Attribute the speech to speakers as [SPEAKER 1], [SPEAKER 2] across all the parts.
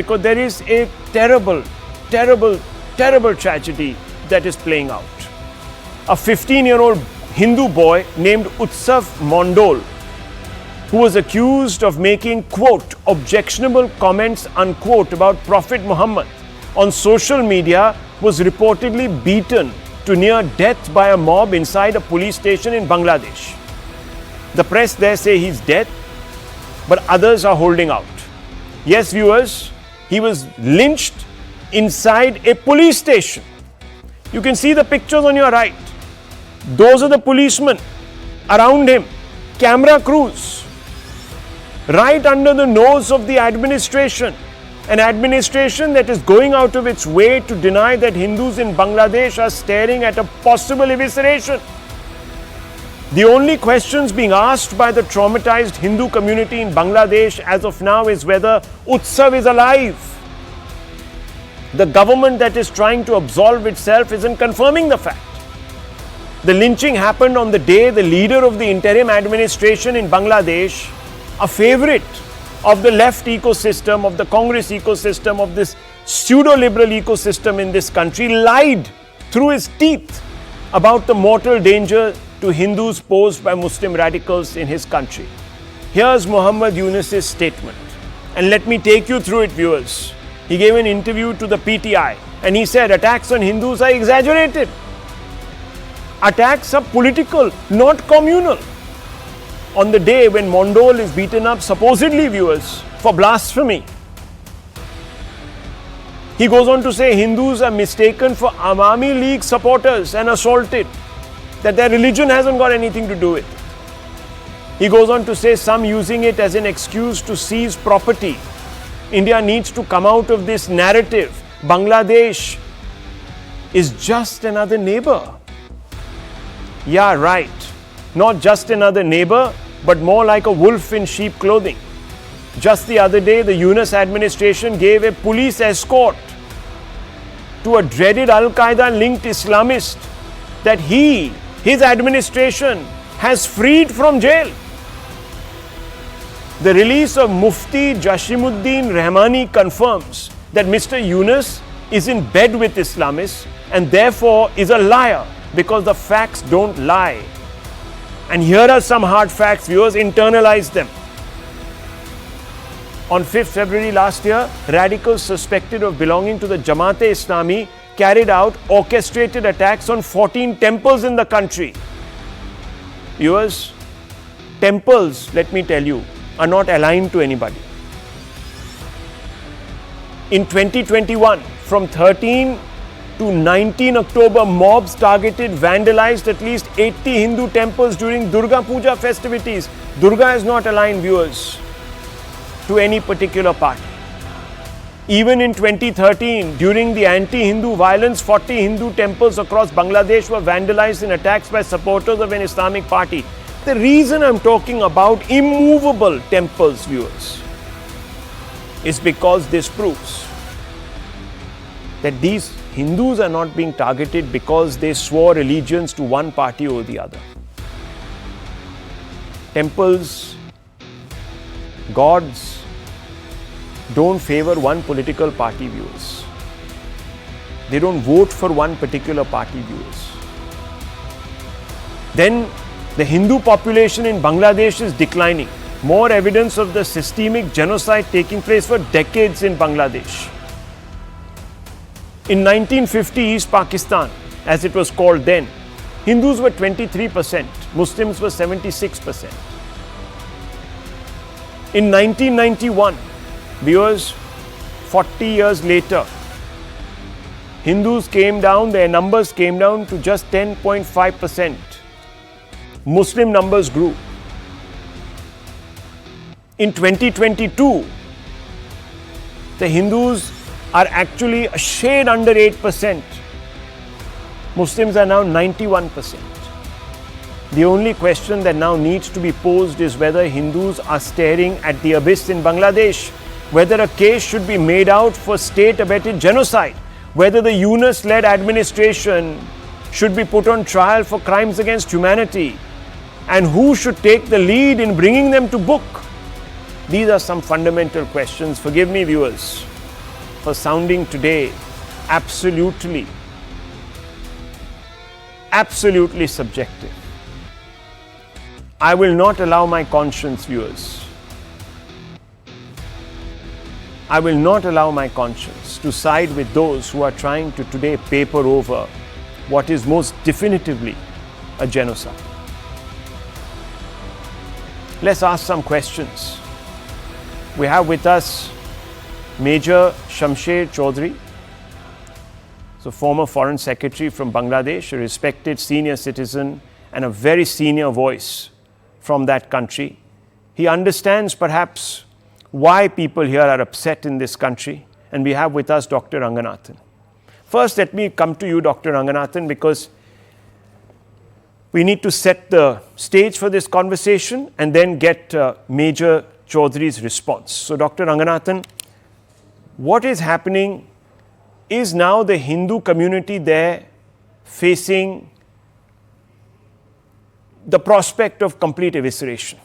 [SPEAKER 1] because there is a terrible, terrible, terrible tragedy that is playing out. A 15-year-old Hindu boy named Utsav Mondol, who was accused of making, quote, objectionable comments, unquote, about Prophet Muhammad on social media, was reportedly beaten to near death by a mob inside a police station in Bangladesh. The press there say he's dead, but others are holding out. Yes, viewers, he was lynched inside a police station. You can see the pictures on your right. Those are the policemen around him, camera crews, right under the nose of the administration. An administration that is going out of its way to deny that Hindus in Bangladesh are staring at a possible evisceration. The only questions being asked by the traumatized Hindu community in Bangladesh as of now is whether Utsav is alive. The government that is trying to absolve itself isn't confirming the fact. The lynching happened on the day the leader of the interim administration in Bangladesh, a favorite of the left ecosystem, of the Congress ecosystem, of this pseudo-liberal ecosystem in this country, lied through his teeth about the mortal danger to Hindus posed by Muslim radicals in his country. Here's Muhammad Yunus's statement, and let me take you through it, viewers. He gave an interview to the PTI and he said attacks on Hindus are exaggerated. Attacks are political, not communal. On the day when Mondol is beaten up, supposedly, viewers, for blasphemy, he goes on to say Hindus are mistaken for Awami League supporters and assaulted, that their religion hasn't got anything to do with it. He goes on to say some using it as an excuse to seize property. India needs to come out of this narrative. Bangladesh is just another neighbor. Yeah, right. Not just another neighbor, but more like a wolf in sheep clothing. Just the other day, the Yunus administration gave a police escort to a dreaded Al-Qaeda linked Islamist that his administration has freed from jail. The release of Mufti Jashimuddin Rahmani confirms that Mr. Yunus is in bed with Islamists and therefore is a liar, because the facts don't lie. And here are some hard facts, viewers, internalize them. On 5th February last year, radicals suspected of belonging to the Jamaat-e-Islami carried out orchestrated attacks on 14 temples in the country. Viewers, temples, let me tell you, are not aligned to anybody. In 2021, from 13 to 19 October, mobs targeted, vandalized at least 80 Hindu temples during Durga Puja festivities. Durga is not aligned, viewers, to any particular party. Even in 2013, during the anti-Hindu violence, 40 Hindu temples across Bangladesh were vandalized in attacks by supporters of an Islamic party. The reason I'm talking about immovable temples, viewers, is because this proves that these Hindus are not being targeted because they swore allegiance to one party or the other. Temples, gods, don't favor one political party, viewers. They don't vote for one particular party, viewers. Then the Hindu population in Bangladesh is declining. More evidence of the systemic genocide taking place for decades in Bangladesh. In 1950, East Pakistan, as it was called then, Hindus were 23%, Muslims were 76%. In 1991, viewers, 40 years later, Hindus came down, their numbers came down to just 10.5%. Muslim numbers grew. In 2022, the Hindus are actually a shade under 8%. Muslims are now 91%. The only question that now needs to be posed is whether Hindus are staring at the abyss in Bangladesh, whether a case should be made out for state-abetted genocide, whether the Yunus-led administration should be put on trial for crimes against humanity, and who should take the lead in bringing them to book. These are some fundamental questions. Forgive me, viewers. for sounding today absolutely subjective. I will not allow my conscience, viewers. I will not allow my conscience to side with those who are trying to today paper over what is most definitively a genocide. Let's ask some questions. We have with us Major Shamsher Chaudhry, so former Foreign Secretary from Bangladesh, a respected senior citizen and a very senior voice from that country. He understands perhaps why people here are upset in this country, and we have with us Dr. Ranganathan. First, let me come to you, Dr. Ranganathan, because we need to set the stage for this conversation and then get Major Chaudhry's response. So, Dr. Ranganathan, what is happening? Is now the Hindu community there facing the prospect of complete evisceration?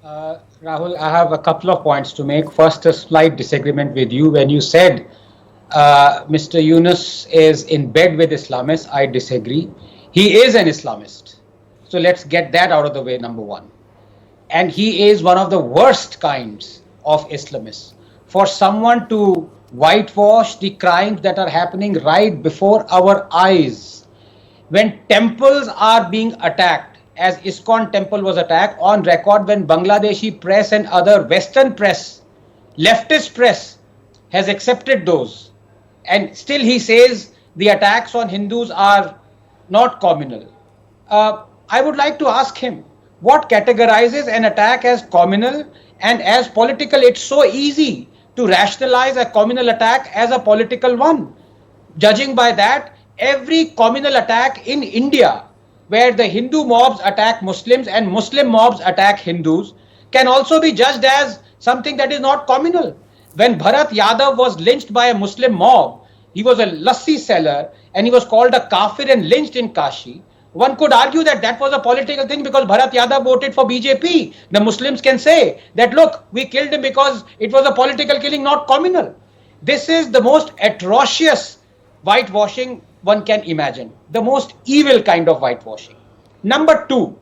[SPEAKER 2] Rahul, I have a couple of points to make. First, a slight disagreement with you. When you said Mr. Yunus is in bed with Islamists, I disagree. He is an Islamist. So let's get that out of the way, number one. And he is one of the worst kinds of Islamists. For someone to whitewash the crimes that are happening right before our eyes, when temples are being attacked, as ISKCON temple was attacked, on record when Bangladeshi press and other Western press, leftist press, has accepted those. And still he says the attacks on Hindus are not communal. I would like to ask him, what categorizes an attack as communal and as political? It's so easy to rationalize a communal attack as a political one. Judging by that, every communal attack in India, where the Hindu mobs attack Muslims and Muslim mobs attack Hindus, can also be judged as something that is not communal. When Bharat Yadav was lynched by a Muslim mob, he was a lassi seller and he was called a kafir and lynched in Kashi. One could argue that that was a political thing because Bharat Yadav voted for BJP. The Muslims can say that, look, we killed him because it was a political killing, not communal. This is the most atrocious whitewashing one can imagine. The most evil kind of whitewashing. Number two,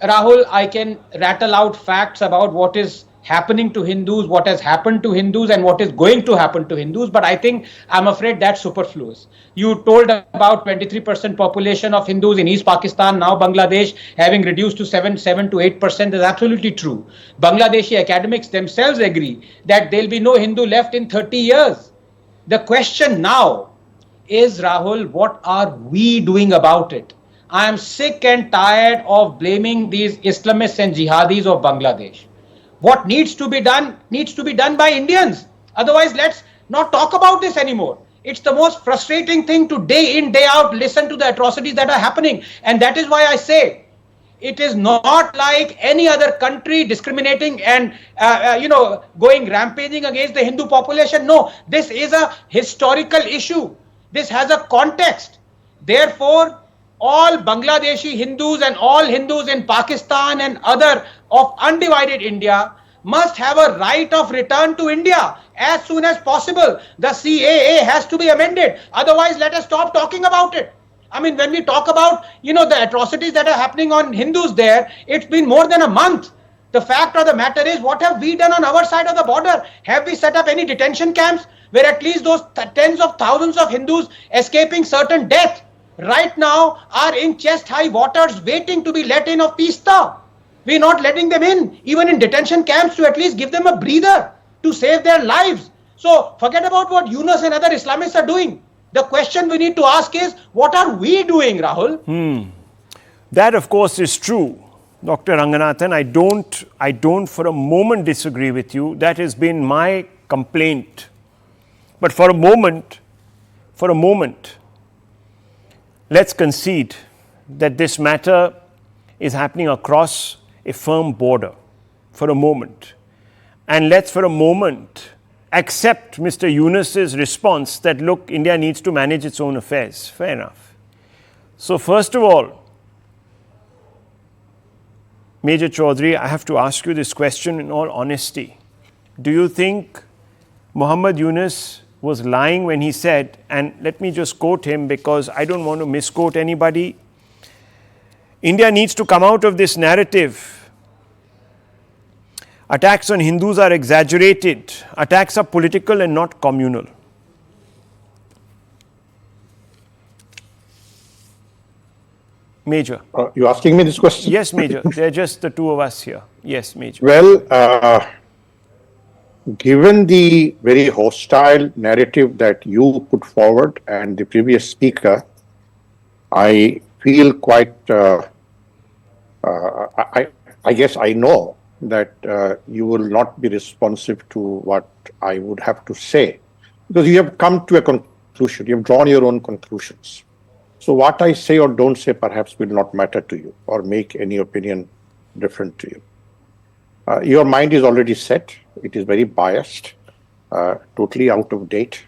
[SPEAKER 2] Rahul, I can rattle out facts about what is happening to Hindus, what has happened to Hindus and what is going to happen to Hindus, but I think I'm afraid that's superfluous. You told about 23% population of Hindus in East Pakistan, now Bangladesh having reduced to 7 to 8%. Is absolutely true. Bangladeshi academics themselves agree that there'll be no Hindu left in 30 years. The question now is, Rahul, what are we doing about it? I am sick and tired of blaming these Islamists and jihadis of Bangladesh. What needs to be done by Indians. Otherwise, let's not talk about this anymore. It's the most frustrating thing to day in, day out, listen to the atrocities that are happening. And that is why I say, it is not like any other country discriminating and, going rampaging against the Hindu population. No, this is a historical issue. This has a context. Therefore, all Bangladeshi Hindus and all Hindus in Pakistan and other of undivided India must have a right of return to India as soon as possible. The CAA has to be amended. Otherwise, let us stop talking about it. I mean, when we talk about, the atrocities that are happening on Hindus there, it's been more than a month. The fact of the matter is, what have we done on our side of the border? Have we set up any detention camps where at least those tens of thousands of Hindus escaping certain death right now are in chest-high waters waiting to be let in of Teesta? We're not letting them in, even in detention camps, to at least give them a breather to save their lives. So forget about what Yunus and other Islamists are doing. The question we need to ask is, what are we doing, Rahul?
[SPEAKER 1] That, of course, is true, Dr. Ranganathan. I don't for a moment disagree with you. That has been my complaint. But for a moment, let's concede that this matter is happening across a firm border for a moment. And let's for a moment accept Mr. Yunus's response that, look, India needs to manage its own affairs. Fair enough. So first of all, Major Chaudhry, I have to ask you this question in all honesty. Do you think Muhammad Yunus was lying when he said, and let me just quote him because I don't want to misquote anybody. India needs to come out of this narrative. Attacks on Hindus are exaggerated. Attacks are political and not communal. Major.
[SPEAKER 3] You're asking me this question?
[SPEAKER 1] Yes, Major. They're just the two of us here. Yes, Major.
[SPEAKER 3] Well, given the very hostile narrative that you put forward and the previous speaker, I feel quite, I guess I know that you will not be responsive to what I would have to say, because you have come to a conclusion, you have drawn your own conclusions. So what I say or don't say perhaps will not matter to you or make any opinion different to you. Your mind is already set, it is very biased, totally out of date,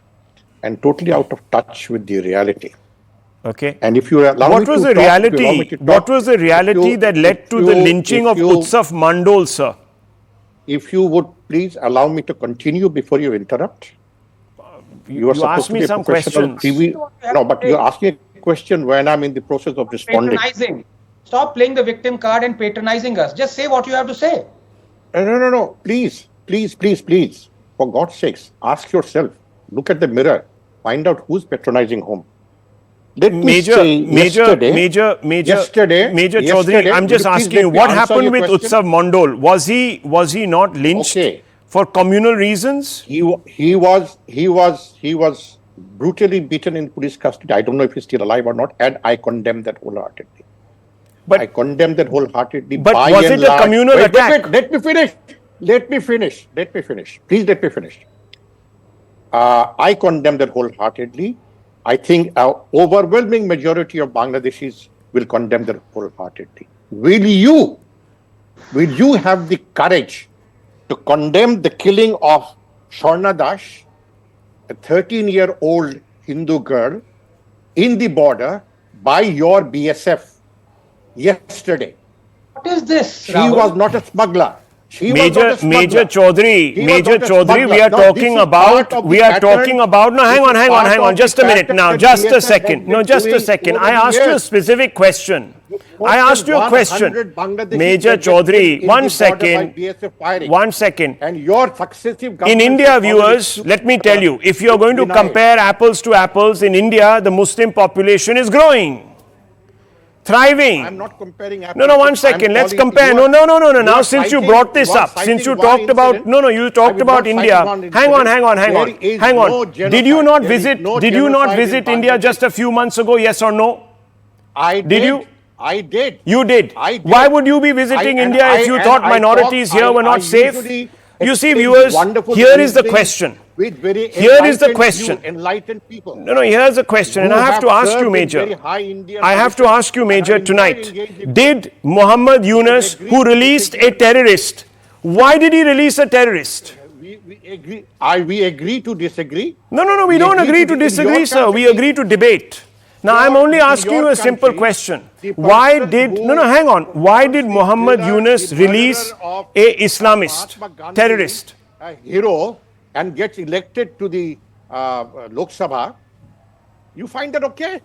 [SPEAKER 3] and totally out of touch with the reality.
[SPEAKER 1] Okay.
[SPEAKER 3] And if you allow
[SPEAKER 1] what was the reality? What was the reality that led to the lynching of Utsav Mandol, sir?
[SPEAKER 3] If you would please allow me to continue before you interrupt.
[SPEAKER 1] You asked me some questions.
[SPEAKER 3] No, but you're asking a question when I'm in the process of responding.
[SPEAKER 2] Patronizing. Stop playing the victim card and patronizing us. Just say what you have to say.
[SPEAKER 3] No. Please. For God's sakes, ask yourself. Look at the mirror. Find out who's patronizing whom.
[SPEAKER 1] Major Chaudhary, I'm just asking you, what happened with Utsav Mandol? Was he not lynched for communal reasons?
[SPEAKER 3] He was brutally beaten in police custody. I don't know if he's still alive or not, and I condemn that wholeheartedly. But I condemn that wholeheartedly.
[SPEAKER 1] But was it a communal attack?
[SPEAKER 3] Let me finish. Please let me finish. I condemn that wholeheartedly. I think an overwhelming majority of Bangladeshis will condemn that wholeheartedly. Will you have the courage to condemn the killing of Sharna Dash, a 13-year-old Hindu girl, in the border by your BSF yesterday?
[SPEAKER 2] What is this?
[SPEAKER 3] She was not a smuggler.
[SPEAKER 1] Major Chaudhary, we are talking about, no, hang on, just a minute now, just a second. I asked you a specific question. Major Chaudhary, one second.
[SPEAKER 3] And your successive
[SPEAKER 1] in India, viewers, let me tell you, if you are going to compare apples to apples, in India, the Muslim population is growing. Thriving.
[SPEAKER 3] I'm not comparing apples.
[SPEAKER 1] No, one second. Let's compare. No. Now, since you brought this up, since you talked about, you talked about India. Hang on. Did you not visit India just a few months ago? Yes or no?
[SPEAKER 3] I did. I did.
[SPEAKER 1] You did. Why would you be visiting India if you thought minorities here were not safe? You see, viewers, here is the question. Here is the question.
[SPEAKER 3] Enlightened people.
[SPEAKER 1] No, here's the question, and I have to ask you, Major. I have to ask you, Major, tonight. Did Muhammad Yunus, who released a terrorist, why did he release a terrorist?
[SPEAKER 3] We agree to disagree.
[SPEAKER 1] No, we don't agree to disagree, sir. We agree to debate. Now, I'm only asking you a simple question. Why did Muhammad Yunus release a Islamist, terrorist?
[SPEAKER 3] A hero, and gets elected to the Lok Sabha, you find that okay?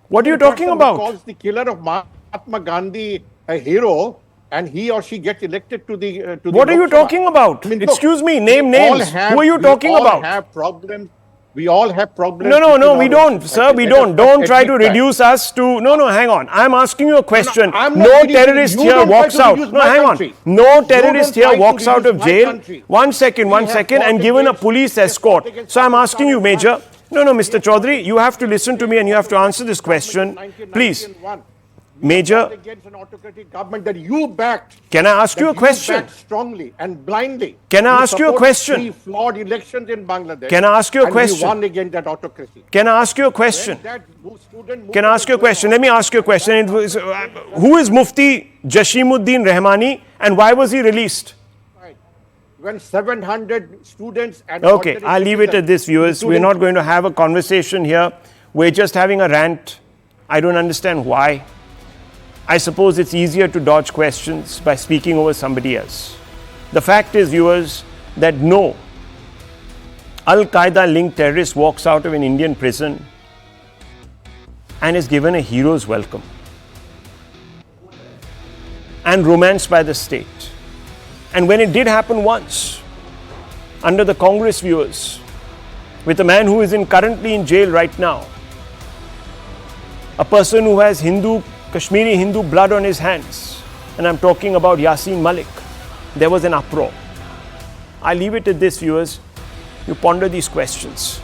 [SPEAKER 1] What are you talking about?
[SPEAKER 3] Calls the killer of Mahatma Gandhi a hero, and he or she gets elected to the
[SPEAKER 1] What are you talking about? Excuse me, name names. Who are you talking about?
[SPEAKER 3] We all have problems.
[SPEAKER 1] No, we don't, sir. We don't. Don't try to reduce us to. No, hang on. I'm asking you a question. No terrorist here walks out. No, hang on. No terrorist here walks out of jail. One second, and given a police escort. So I'm asking you, Major. No, Mr. Chaudhary, you have to listen to me and you have to answer this question. Please. Major,
[SPEAKER 3] against an autocratic government that you backed.
[SPEAKER 1] Can I ask you a question?
[SPEAKER 3] Strongly and blindly.
[SPEAKER 1] Can I ask you a question?
[SPEAKER 3] Flawed elections in Bangladesh.
[SPEAKER 1] Can I ask you a question?
[SPEAKER 3] You won against that autocracy.
[SPEAKER 1] Can I ask you a question? Can I ask you a question? Let me ask you a question. Who is Mufti Jashimuddin Rahmani and why was he released?
[SPEAKER 3] When 700 students and
[SPEAKER 1] okay, I'll leave it at this, viewers. We're not going to have a conversation here. We're just having a rant. I don't understand why. I suppose it's easier to dodge questions by speaking over somebody else. The fact is, viewers, that no, Al-Qaeda linked terrorist walks out of an Indian prison and is given a hero's welcome and romanced by the state. And when it did happen once, under the Congress viewers, with a man who is currently in jail right now, a person who has Kashmiri Hindu blood on his hands, and I'm talking about Yasin Malik, there was an uproar. I leave it at this, viewers. You ponder these questions.